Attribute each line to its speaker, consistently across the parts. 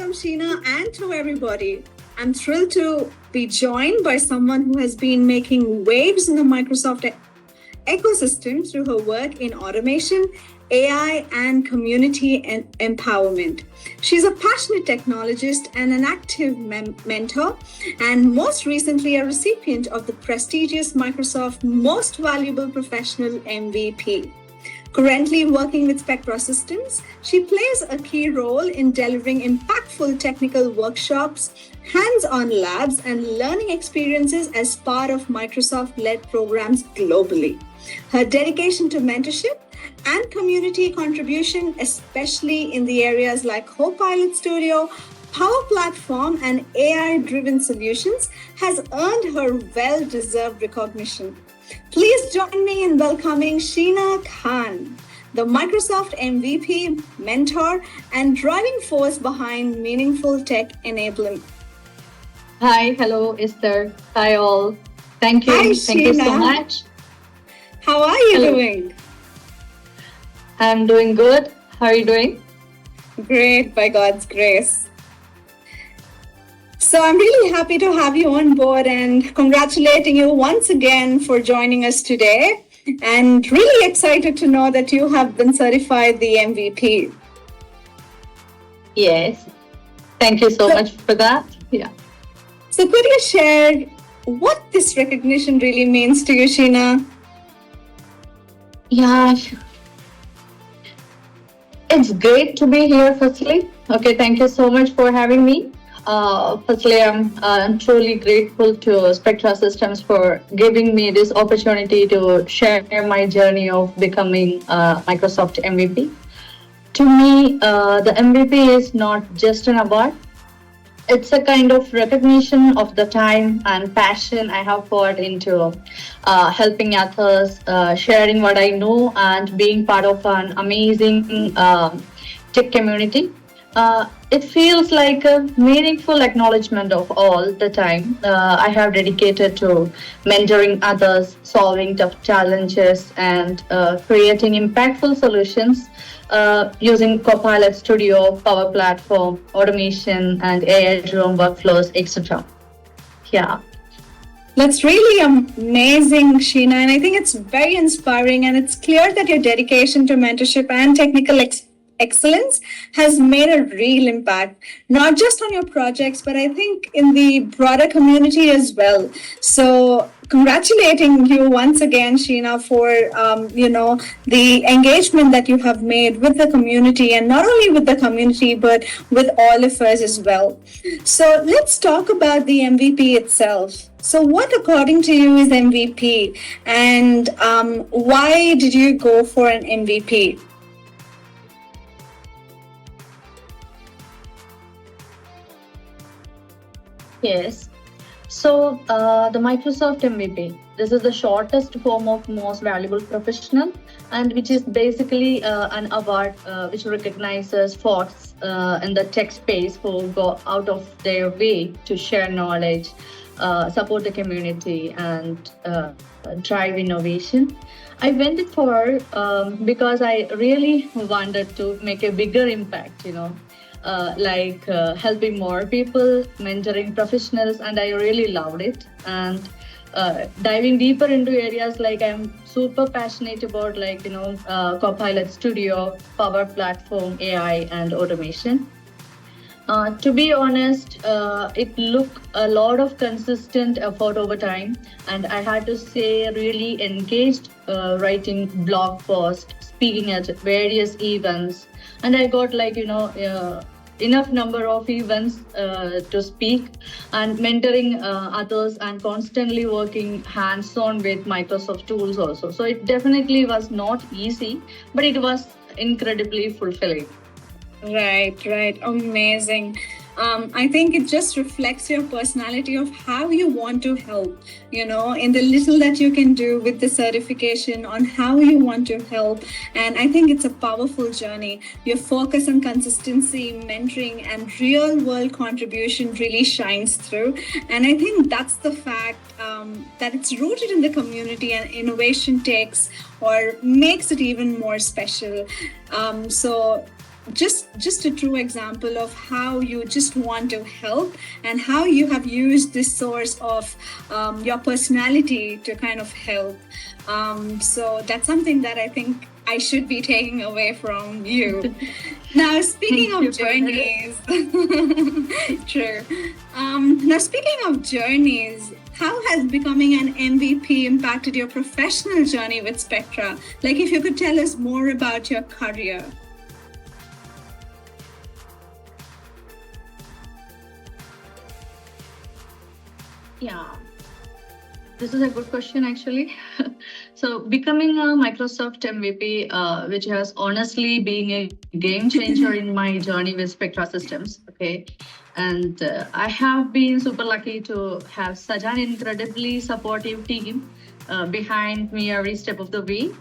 Speaker 1: welcome Sheena and to everybody. I'm thrilled to be joined by someone who has been making waves in the Microsoft ecosystem through her work in automation, AI, and community empowerment. She's a passionate technologist and an active mentor, and most recently, a recipient of the prestigious Microsoft Most Valuable Professional MVP. Currently working with Spectra Systems, she plays a key role in delivering impactful technical workshops, hands-on labs, and learning experiences as part of Microsoft-led programs globally. Her dedication to mentorship and community contribution, especially in the areas like Copilot Studio, Power Platform, and AI-driven solutions, has earned her well-deserved recognition. Please join me in welcoming Sheena Khan, the Microsoft MVP, mentor, and driving force behind meaningful tech enablement.
Speaker 2: Hi, hello, Esther. Hi, all. Thank you.
Speaker 1: Hi,
Speaker 2: Thank you so
Speaker 1: Sheena.
Speaker 2: much.
Speaker 1: How are you
Speaker 2: Hello.
Speaker 1: doing?
Speaker 2: I'm doing good. How are you doing?
Speaker 1: Great, by God's grace. So I'm really happy to have you on board and congratulating you once again for joining us today. And really excited to know that you have been certified the MVP.
Speaker 2: Yes. Thank you so much for that. Yeah.
Speaker 1: So could you share what this recognition really means to you, Sheena?
Speaker 2: Yeah. It's great to be here, firstly. Okay, thank you so much for having me. Firstly, I'm truly grateful to Spectra Systems for giving me this opportunity to share my journey of becoming Microsoft MVP. To me, the MVP is not just an award. It's a kind of recognition of the time and passion I have poured into helping others, sharing what I know, and being part of an amazing tech community. It feels like a meaningful acknowledgement of all the time I have dedicated to mentoring others, solving tough challenges, and creating impactful solutions using Copilot Studio, Power Platform, automation, and AI-driven workflows, etc. Yeah.
Speaker 1: That's really amazing, Sheena, and I think it's very inspiring, and it's clear that your dedication to mentorship and technical excellence has made a real impact, not just on your projects, but I think in the broader community as well. So congratulating you once again, Sheena, for the engagement that you have made with the community, and not only with the community, but with all of us as well. So let's talk about the MVP itself. So what, according to you, is MVP, and why did you go for an MVP?
Speaker 2: Yes. So the Microsoft MVP, this is the shortest form of most valuable professional, and which is basically an award which recognizes folks in the tech space who go out of their way to share knowledge, support the community, and drive innovation. I went it for because I really wanted to make a bigger impact, helping more people, mentoring professionals, and I really loved it. And diving deeper into areas like I'm super passionate about, Copilot Studio, Power Platform, AI, and automation. To be honest, it took a lot of consistent effort over time, and I had to say really engaged writing blog posts, speaking at various events, and I got enough number of events to speak, and mentoring others, and constantly working hands-on with Microsoft tools also. So it definitely was not easy, but it was incredibly fulfilling.
Speaker 1: Right. Amazing. I think it just reflects your personality of how you want to help, in the little that you can do with the certification on how you want to help. And I think it's a powerful journey. Your focus on consistency, mentoring, and real world contribution really shines through. And I think that's the fact that it's rooted in the community, and innovation takes or makes it even more special. So just a true example of how you just want to help and how you have used this source of your personality to kind of help. So that's something that I think I should be taking away from you. Now, speaking
Speaker 2: Thank you
Speaker 1: of
Speaker 2: for that.
Speaker 1: journeys, true. Now, speaking of journeys, how has becoming an MVP impacted your professional journey with Spectra? Like, if you could tell us more about your career.
Speaker 2: Yeah, this is a good question actually. So becoming a Microsoft MVP, which has honestly been a game changer in my journey with Spectra Systems. Okay, and I have been super lucky to have such an incredibly supportive team behind me every step of the way.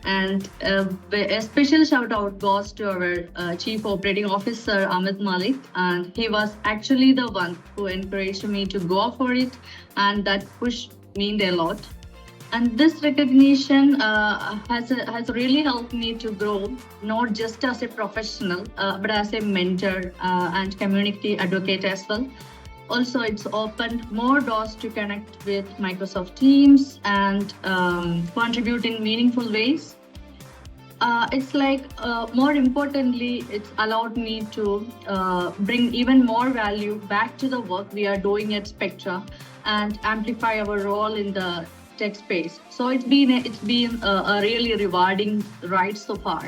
Speaker 2: And a special shout out goes to our Chief Operating Officer, Amit Malik. And he was actually the one who encouraged me to go for it. And that push meant a lot. And this recognition has really helped me to grow, not just as a professional, but as a mentor and community advocate as well. Also, it's opened more doors to connect with Microsoft Teams and contribute in meaningful ways. It's like, more importantly, it's allowed me to bring even more value back to the work we are doing at Spectra and amplify our role in the tech space. So it's been a really rewarding ride so far.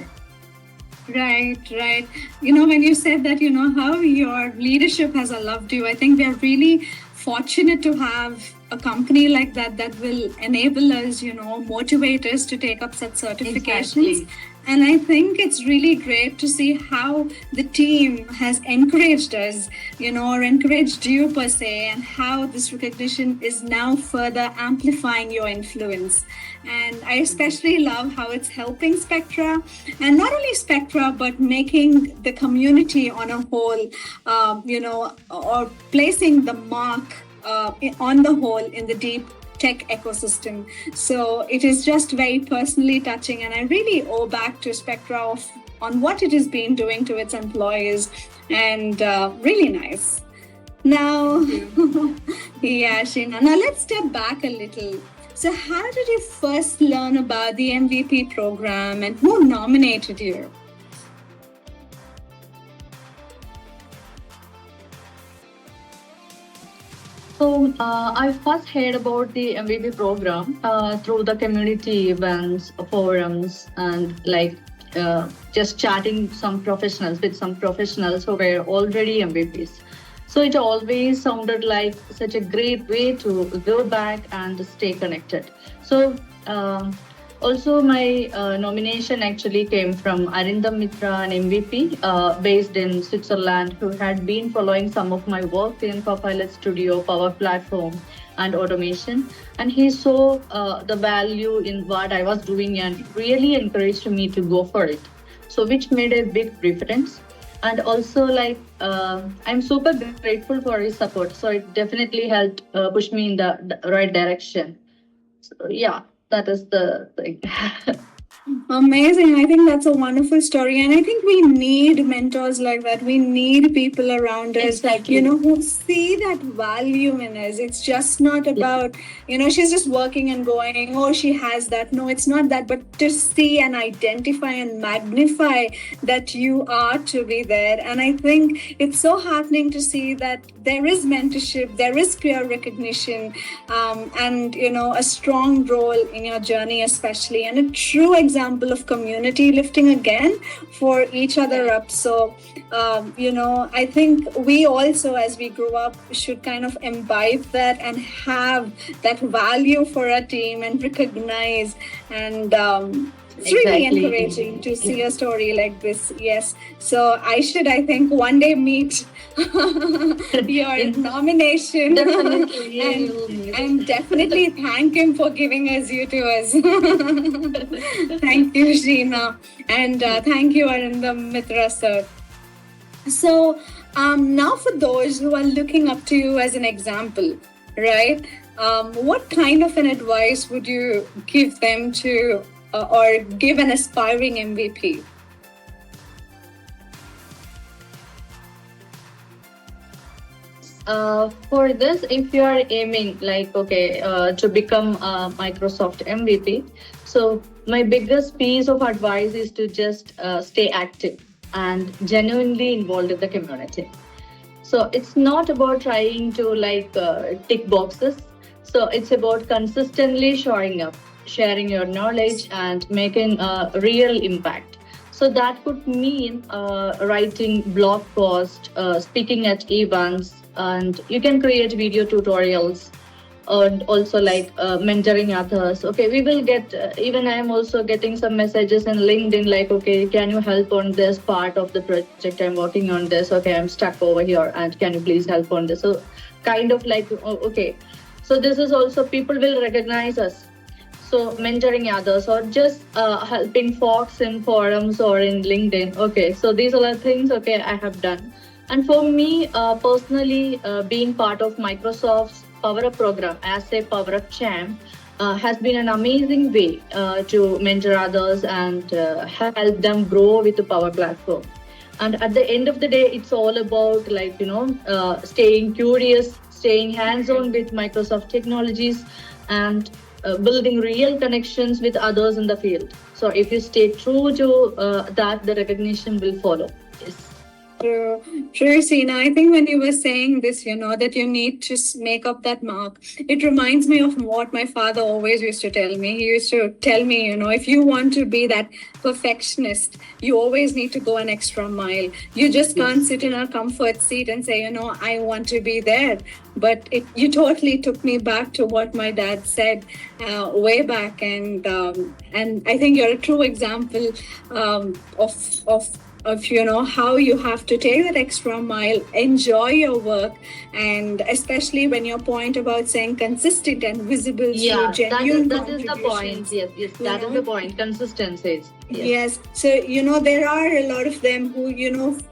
Speaker 1: Right, right. When you said that, how your leadership has loved you, I think we are really fortunate to have a company like that that will enable us, motivate us to take up such certifications.
Speaker 2: Exactly.
Speaker 1: And I think it's really great to see how the team has encouraged us, or encouraged you per se, and how this recognition is now further amplifying your influence. And I especially love how it's helping Spectra, and not only Spectra, but making the community on a whole, or placing the mark on the whole in the deep tech ecosystem. So it is just very personally touching, and I really owe back to Spectra on what it has been doing to its employees, and really nice. Now, yeah, Sheena. Now let's step back a little. So, how did you first learn about the MVP program, and who nominated you?
Speaker 2: So I first heard about the MVP program through the community events, forums, and just chatting with some professionals who were already MVPs. So it always sounded like such a great way to go back and stay connected. So also my nomination actually came from Arindam Mitra, an MVP based in Switzerland, who had been following some of my work in Copilot Studio, Power Platform, and automation. And he saw the value in what I was doing and really encouraged me to go for it. So which made a big difference. And also, I'm super grateful for his support. So it definitely helped push me in the right direction. So yeah, that is the thing.
Speaker 1: Amazing. I think that's a wonderful story. And I think we need mentors like that. We need people around us,
Speaker 2: Exactly.
Speaker 1: who see that value in us. It's just not about, she's just working and going, oh, she has that. No, it's not that. But to see and identify and magnify that you are to be there. And I think it's so heartening to see that there is mentorship, there is peer recognition, and, a strong role in your journey, especially, and a true example of community lifting again for each other up. So, I think we also, as we grow up, should kind of imbibe that and have that value for our team and recognize. And it's really
Speaker 2: Exactly.
Speaker 1: encouraging to see a story like this. Yes. So I should, I think, one day meet your nomination.
Speaker 2: Definitely, yeah,
Speaker 1: and,
Speaker 2: you will need it.
Speaker 1: and definitely thank him for giving us you to us. Thank you, Sheena. And thank you, Arindam Mitra, sir. So now for those who are looking up to you as an example, right? What kind of an advice would you give them to or give an aspiring MVP?
Speaker 2: For this, if you are aiming like to become a Microsoft MVP, so my biggest piece of advice is to just stay active and genuinely involved in the community. So it's not about trying to tick boxes. So it's about consistently showing up, sharing your knowledge, and making a real impact. So that could mean writing blog posts, speaking at events, and you can create video tutorials and also mentoring others. Okay, we will get even I am also getting some messages in LinkedIn like, okay, can you help on this part of the project? I'm working on this. Okay, I'm stuck over here, and can you please help on this? So kind of like, oh, okay. So this is also people will recognize us. So mentoring others or just helping folks in forums or in LinkedIn. Okay, so these are the things okay I have done. And for me personally, being part of Microsoft's Power Up program as a Power Up champ has been an amazing way to mentor others and help them grow with the Power Platform. And at the end of the day, it's all about staying curious, staying hands-on with Microsoft technologies, and building real connections with others in the field. So if you stay true to that, the recognition will follow. Yes.
Speaker 1: True, true, Sina. I think when you were saying this, that you need to make up that mark, it reminds me of what my father always used to tell me. He used to tell me, if you want to be that perfectionist, you always need to go an extra mile. You just can't sit in a comfort seat and say, I want to be there. But you totally took me back to what my dad said way back, and I think you're a true example of how you have to take that extra mile, enjoy your work, and especially when your point about saying consistent and visible through genuine
Speaker 2: that is the point. Yes, that is the point. Consistency.
Speaker 1: Yes. So, there are a lot of them who,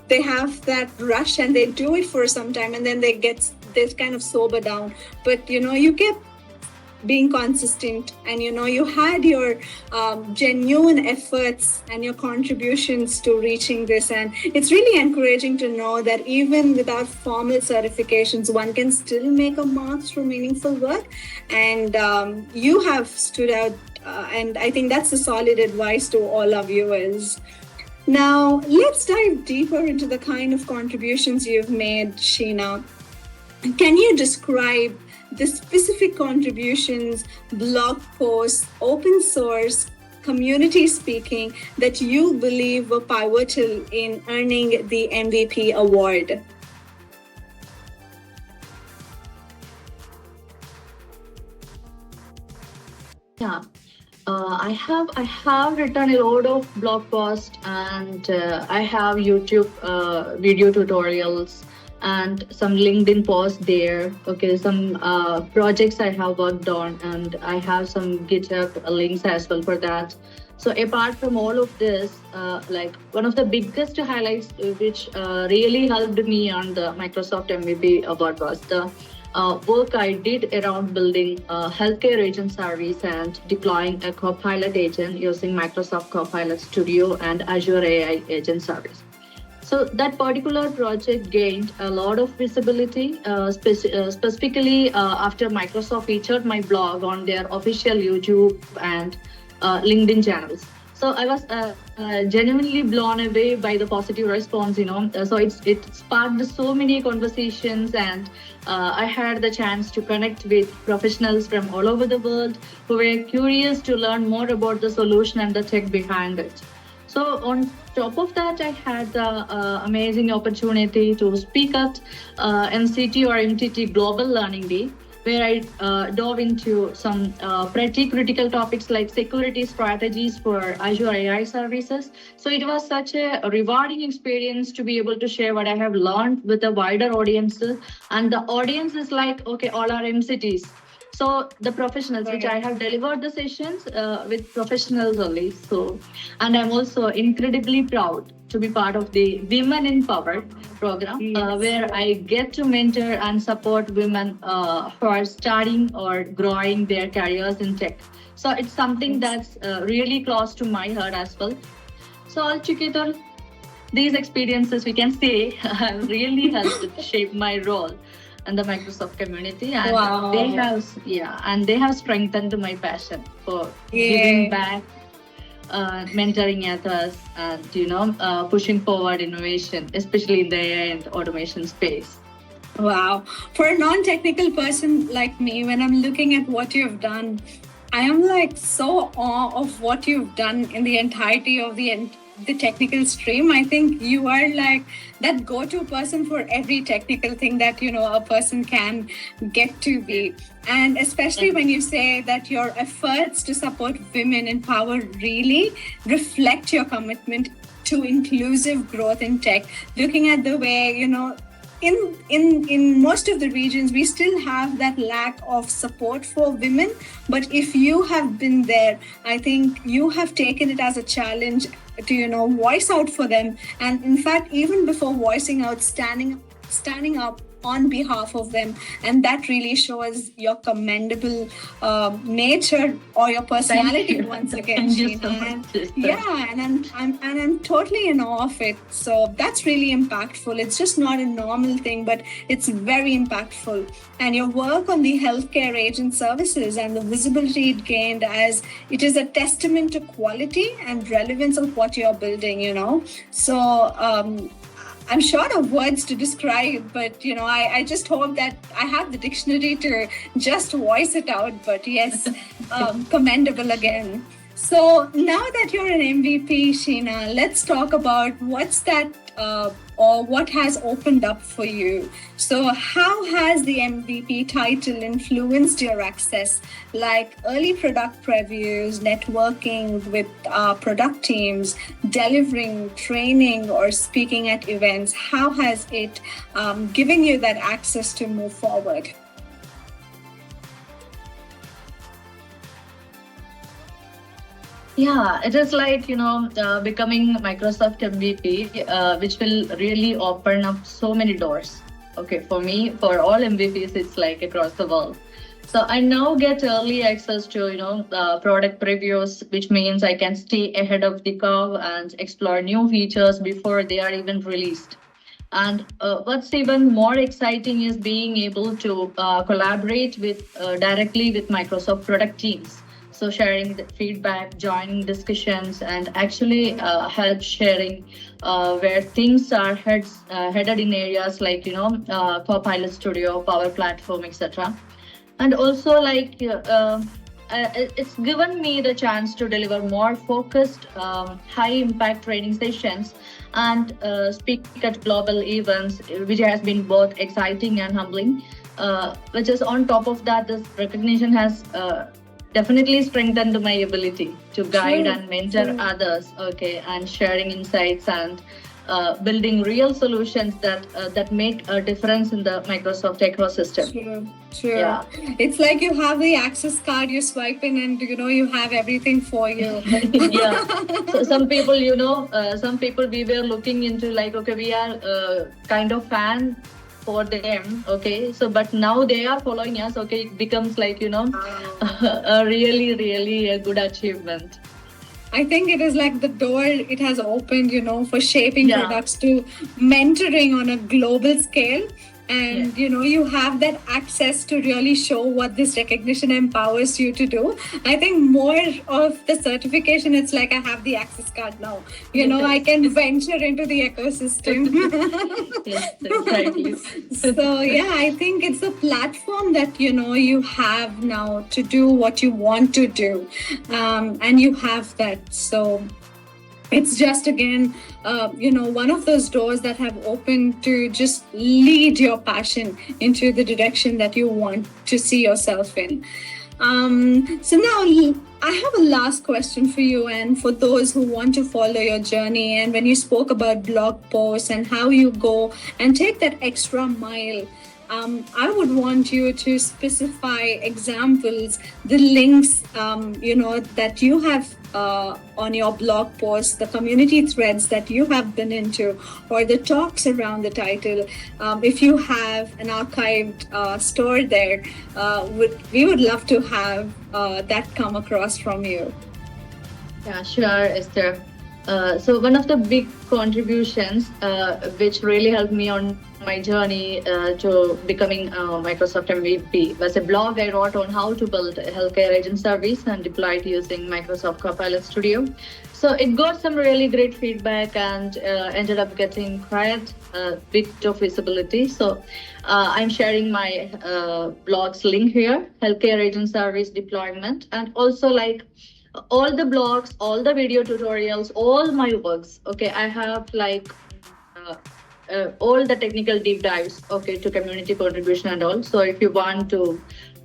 Speaker 1: they have that rush and they do it for some time and then they kind of sober down. But, you kept being consistent, and you had your genuine efforts and your contributions to reaching this, and it's really encouraging to know that even without formal certifications, one can still make a mark through meaningful work, and you have stood out, and I think that's a solid advice to all our viewers. Now let's dive deeper into the kind of contributions you've made, Sheena. Can you describe the specific contributions, blog posts, open source, community speaking that you believe were pivotal in earning the MVP award?
Speaker 2: Yeah. I have written a lot of blog posts, and I have YouTube video tutorials and some LinkedIn posts there. Okay, some projects I have worked on, and I have some GitHub links as well for that. So apart from all of this, one of the biggest highlights which really helped me on the Microsoft MVP award was the work I did around building a healthcare agent service and deploying a Copilot agent using Microsoft Copilot Studio and Azure AI agent service. So that particular project gained a lot of visibility, specifically after Microsoft featured my blog on their official YouTube and LinkedIn channels. So I was genuinely blown away by the positive response, So it sparked so many conversations, and I had the chance to connect with professionals from all over the world who were curious to learn more about the solution and the tech behind it. So on top of that, I had the amazing opportunity to speak at MCT or MTT Global Learning Day, where I dove into some pretty critical topics like security strategies for Azure AI services. So it was such a rewarding experience to be able to share what I have learned with a wider audience. And the audience is like, okay, all our MCTs. So the professionals, which I have delivered the sessions with professionals only. So, and I'm also incredibly proud to be part of the Women in Power program, where I get to mentor and support women who are starting or growing their careers in tech. So it's something that's really close to my heart as well. So altogether, these experiences, we can say, have really helped shape my role. and the Microsoft community, and
Speaker 1: Wow.
Speaker 2: they have strengthened my passion for
Speaker 1: Yeah.
Speaker 2: giving back, mentoring others, and pushing forward innovation, especially in the AI and automation space.
Speaker 1: Wow. For a non-technical person like me, when I'm looking at what you've done, I am like so awe of what you've done in the entirety of the technical stream. I think you are like that go-to person for every technical thing that a person can get to be. And especially when you say that your efforts to support women in power really reflect your commitment to inclusive growth in tech. Looking at the way in most of the regions we still have that lack of support for women, but if you have been there, I think you have taken it as a challenge to voice out for them, and in fact even before voicing out, standing up on behalf of them, and that really shows your commendable nature or your personality. Once again,
Speaker 2: Thank you so
Speaker 1: Sheena.
Speaker 2: much, sister.
Speaker 1: Yeah, and I'm totally in awe of it. So that's really impactful. It's just not a normal thing, but it's very impactful. And your work on the healthcare agent services and the visibility it gained, as it is a testament to quality and relevance of what you're building. So I'm short of words to describe, but I just hope that I have the dictionary to just voice it out. But yes, commendable again. So now that you're an MVP, Sheena, let's talk about what's that or what has opened up for you. So how has the MVP title influenced your access, like early product previews, networking with product teams, delivering training, or speaking at events? How has it given you that access to move forward?
Speaker 2: Yeah, it is like, becoming Microsoft MVP, which will really open up so many doors. Okay, for me, for all MVPs, it's like across the world. So I now get early access to, product previews, which means I can stay ahead of the curve and explore new features before they are even released. And what's even more exciting is being able to collaborate directly with Microsoft product teams. So sharing the feedback, joining discussions, and actually help sharing where things are headed in areas like Copilot Studio, Power Platform, etc. And also it's given me the chance to deliver more focused, high impact training sessions and speak at global events, which has been both exciting and humbling. Which is on top of that, this recognition has definitely strengthened my ability to guide and mentor others, okay, and sharing insights and building real solutions that make a difference in the Microsoft ecosystem.
Speaker 1: True.
Speaker 2: Yeah.
Speaker 1: It's like you have the access card, you swipe in, and you have everything for you.
Speaker 2: Yeah. So some people, we were looking into like, okay, we are kind of fan for them, okay, so but now they are following us, okay, it becomes like a really a good achievement.
Speaker 1: I think it is like the door it has opened, for shaping products to mentoring on a global scale. And you have that access to really show what this recognition empowers you to do. I think more of the certification, it's like I have the access card now. I can venture into the ecosystem.
Speaker 2: Yes, exactly.
Speaker 1: So yeah, I think it's a platform that you have now to do what you want to do, and you have that. So it's just again one of those doors that have opened to just lead your passion into the direction that you want to see yourself in. So now I have a last question for you, and for those who want to follow your journey, and when you spoke about blog posts and how you go and take that extra mile, I would want you to specify examples, the links, that you have on your blog posts, the community threads that you have been into, or the talks around the title. If you have an archived stored there, we would love to have that come across from you.
Speaker 2: Yeah, sure, Esther. So one of the big contributions which really helped me on my journey to becoming a Microsoft MVP was a blog I wrote on how to build a healthcare agent service and deploy it using Microsoft Copilot Studio. So it got some really great feedback and ended up getting quite a bit of visibility. So I'm sharing my blog's link here, healthcare agent service deployment, and also like all the blogs, all the video tutorials, all my works. Okay, I have like uh, all the technical deep dives. Okay, to community contribution and all. So if you want to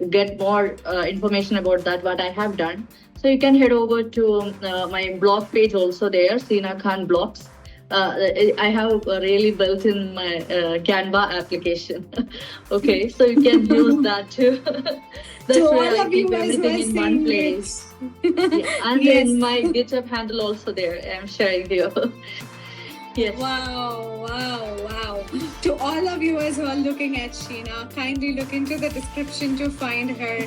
Speaker 2: get more information about that, what I have done, so you can head over to my blog page also there, Sina Khan Blogs. I have really built in my Canva application. Okay, so you can use that too. That's
Speaker 1: To
Speaker 2: where
Speaker 1: all
Speaker 2: I
Speaker 1: of
Speaker 2: keep
Speaker 1: you as
Speaker 2: everything
Speaker 1: well
Speaker 2: in one
Speaker 1: seeing
Speaker 2: place.
Speaker 1: it.
Speaker 2: Yeah, and
Speaker 1: Yes.
Speaker 2: then my GitHub handle also there. I'm sharing here. Yes.
Speaker 1: Wow, wow, wow. To all of you as well looking at Sheena, kindly look into the description to find her,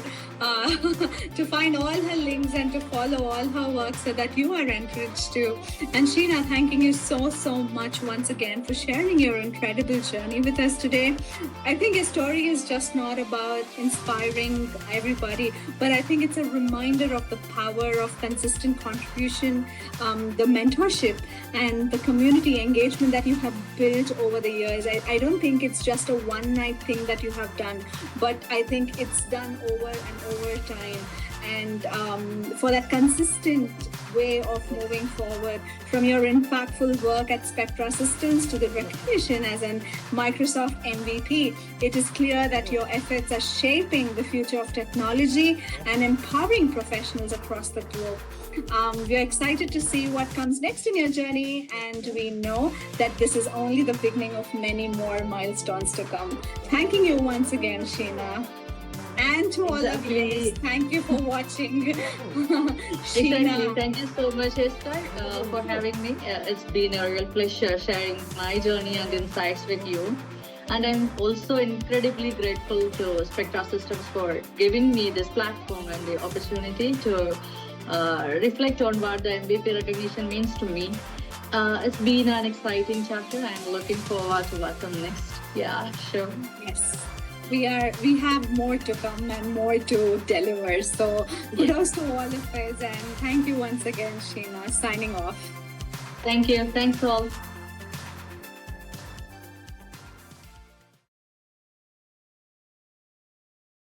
Speaker 1: to find all her links and to follow all her work so that you are encouraged to. And Sheena, thanking you so, so much once again for sharing your incredible journey with us today. I think your story is just not about inspiring everybody, but I think it's a reminder of the power of consistent contribution, the mentorship, and the community engagement that you have built over the years. I don't think it's just a one night thing that you have done, but I think it's done over and over time. And for that consistent way of moving forward, from your impactful work at Spectra Systems to the recognition as an Microsoft MVP, it is clear that your efforts are shaping the future of technology and empowering professionals across the globe. We're excited to see what comes next in your journey, and we know that this is only the beginning of many more milestones to come. Thanking you once again, Sheena. And to all of you,
Speaker 2: Exactly.
Speaker 1: thank you for watching.
Speaker 2: Exactly.
Speaker 1: Sheena.
Speaker 2: Thank you so much, Esther, for having me. It's been a real pleasure sharing my journey and insights with you. And I'm also incredibly grateful to Spectra Systems for giving me this platform and the opportunity to reflect on what the MVP recognition means to me. It's been an exciting chapter. I'm looking forward to what comes next. Yeah, sure.
Speaker 1: Yes. We have more to come and more to deliver. So kudos to all of us, and thank you once again, Sheena. Signing off.
Speaker 2: Thank you. Thanks all.